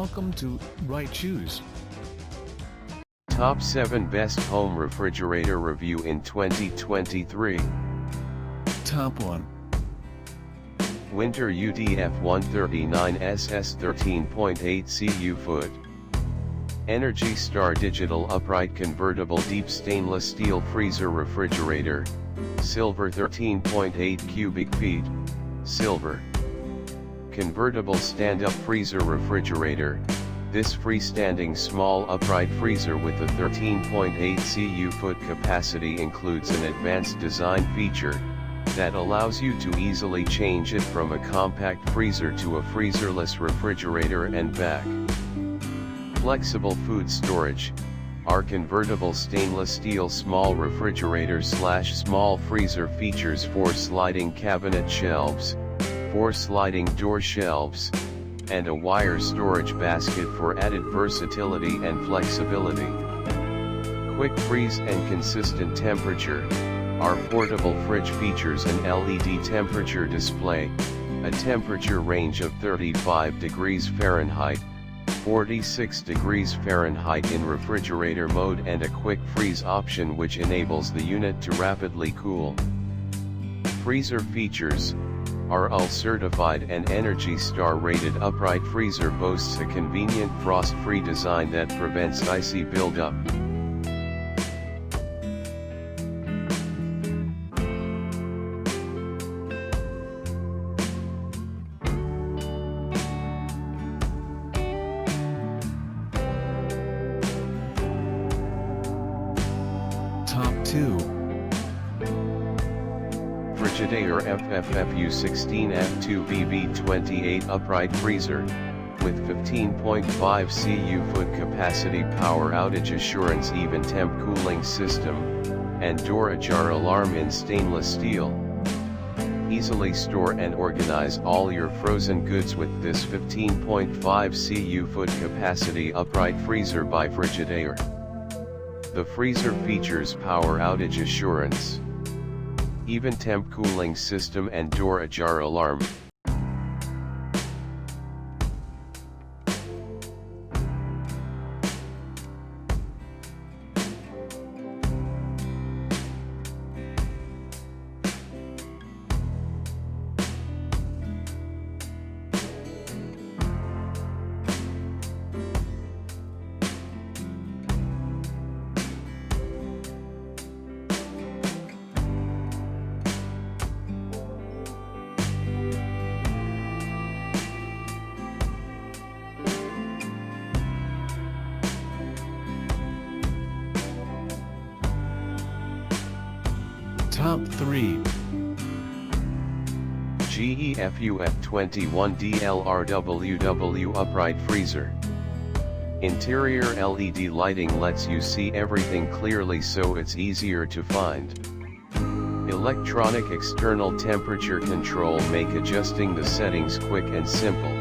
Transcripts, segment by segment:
Welcome to Right Choose. Top 7 Best Home Refrigerator Review in 2023. Top 1. Whynter UDF 139SS 13.8 cu foot. Energy Star Digital Upright Convertible Deep Stainless Steel Freezer Refrigerator, Silver 13.8 cubic feet, Silver. Convertible Stand-Up Freezer Refrigerator. This freestanding small upright freezer with a 13.8 cu foot capacity includes an advanced design feature that allows you to easily change it from a compact freezer to a freezerless refrigerator and back. Flexible food storage. Our convertible stainless steel small refrigerator / small freezer features 4 sliding cabinet shelves, 4 sliding door shelves, and a wire storage basket for added versatility and flexibility. Quick freeze and consistent temperature. Our portable fridge features an LED temperature display, a temperature range of 35 degrees Fahrenheit, 46 degrees Fahrenheit in refrigerator mode, and a quick freeze option which enables the unit to rapidly cool. Freezer features. Our UL certified and Energy Star rated upright freezer boasts a convenient frost-free design that prevents icy buildup. Top 2. Frigidaire FFFU16F2BB28 Upright Freezer, with 15.5 cu foot capacity, power outage assurance, even temp cooling system, and door ajar alarm in stainless steel. Easily store and organize all your frozen goods with this 15.5 cu foot capacity upright freezer by Frigidaire. The freezer features power outage assurance, even temp cooling system, and door ajar alarm. Top 3. GEFUF21DLRWW Upright Freezer. Interior LED lighting lets you see everything clearly, so it's easier to find. Electronic external temperature control make adjusting the settings quick and simple.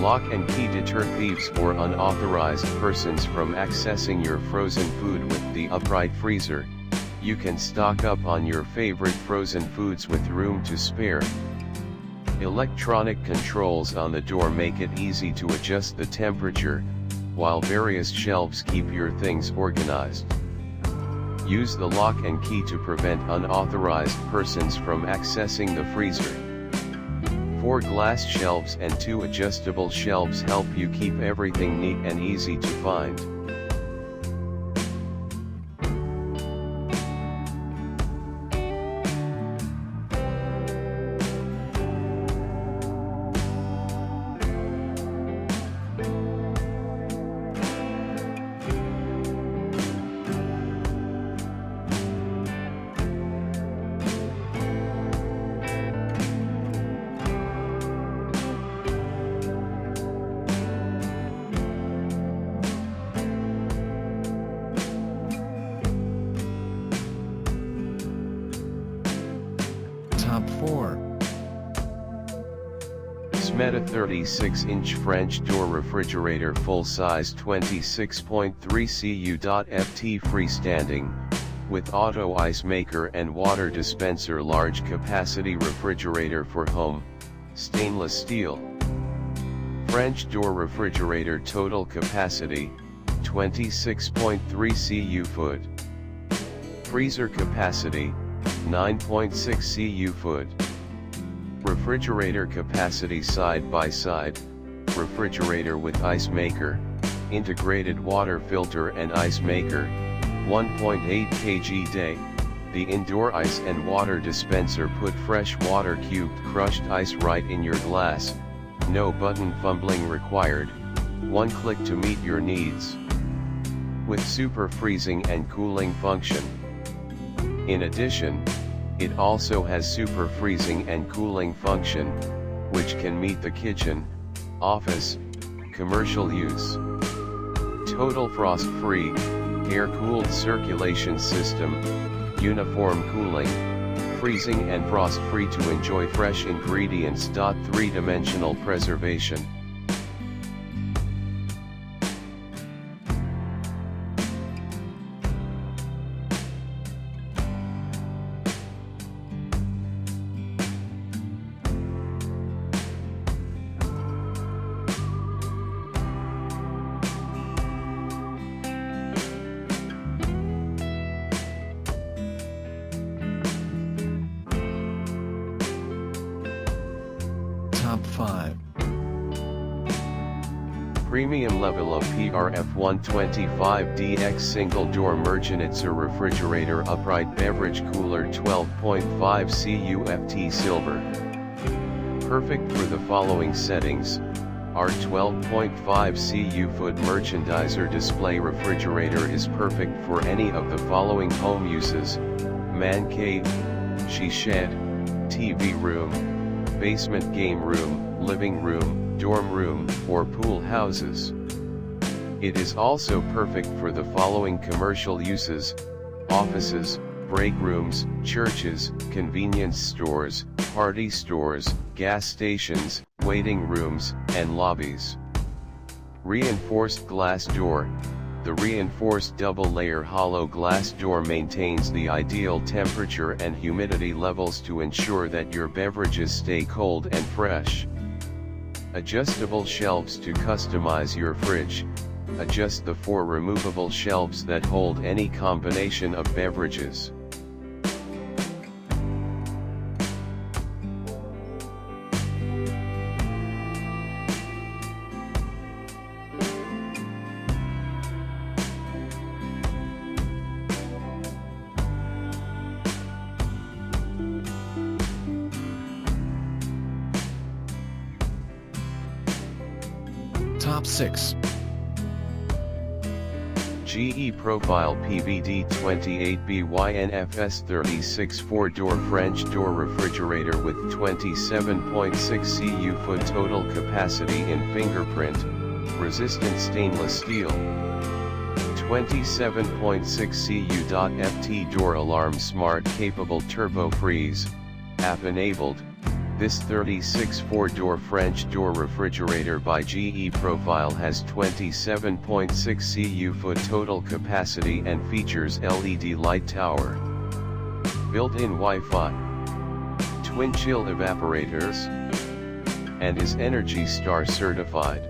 Lock and key deter thieves or unauthorized persons from accessing your frozen food with the upright freezer. You can stock up on your favorite frozen foods with room to spare. Electronic controls on the door make it easy to adjust the temperature, while various shelves keep your things organized. Use the lock and key to prevent unauthorized persons from accessing the freezer. 4 glass shelves and 2 adjustable shelves help you keep everything neat and easy to find. Top 4. SMETA 36-inch French door refrigerator, full-size 26.3 cu.ft freestanding, with auto ice maker and water dispenser, large capacity refrigerator for home, stainless steel. French door refrigerator total capacity, 26.3 cu foot. Freezer capacity, 9.6 cu foot. Refrigerator capacity side by side, refrigerator with ice maker, integrated water filter and ice maker, 1.8 kg day. The indoor ice and water dispenser put fresh water cubed crushed ice right in your glass, no button fumbling required, one click to meet your needs. With super freezing and cooling function. In addition, it also has super freezing and cooling function, which can meet the kitchen, office, commercial use. Total frost-free, air-cooled circulation system, uniform cooling, freezing and frost-free to enjoy fresh ingredients. Three-dimensional preservation. Top 5. Premium level of PRF125DX single door Merchanitzer refrigerator upright beverage cooler 12.5 cu.ft silver. Perfect for the following settings. Our 12.5 cu foot merchandiser display refrigerator is perfect for any of the following home uses: man cave, she shed, TV room, basement game room, living room, dorm room, or pool houses. It is also perfect for the following commercial uses: offices, break rooms, churches, convenience stores, party stores, gas stations, waiting rooms, and lobbies. Reinforced glass door. The reinforced double-layer hollow glass door maintains the ideal temperature and humidity levels to ensure that your beverages stay cold and fresh. Adjustable shelves to customize your fridge. Adjust the 4 removable shelves that hold any combination of beverages. Top 6. GE Profile PBD28BYNFS 36 4-door French door refrigerator with 27.6 cu foot total capacity in fingerprint, resistant stainless steel. 27.6 cu.ft door alarm smart capable turbo freeze, app enabled. This 36 4-door French door refrigerator by GE Profile has 27.6 cu foot total capacity and features LED light tower, built-in Wi-Fi, twin chill evaporators, and is ENERGY STAR certified.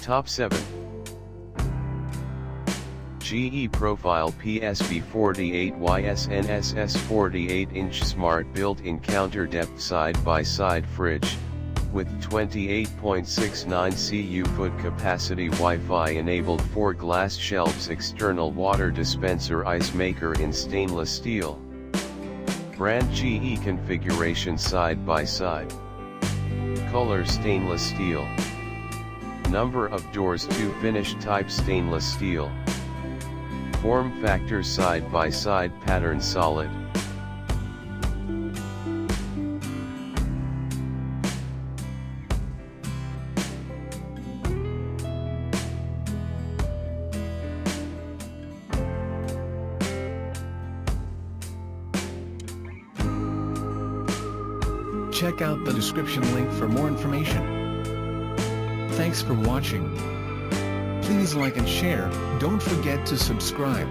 Top 7. GE Profile PSB48YSNSS 48-inch smart built-in counter depth side-by-side fridge, with 28.69 cu foot capacity Wi-Fi enabled 4 glass shelves external water dispenser ice maker in stainless steel. Brand GE configuration side by side. Color stainless steel. Number of doors 2 finished type stainless steel. Form factor side by side pattern solid. Check out the description link for more information. Thanks for watching. Please like and share, don't forget to subscribe.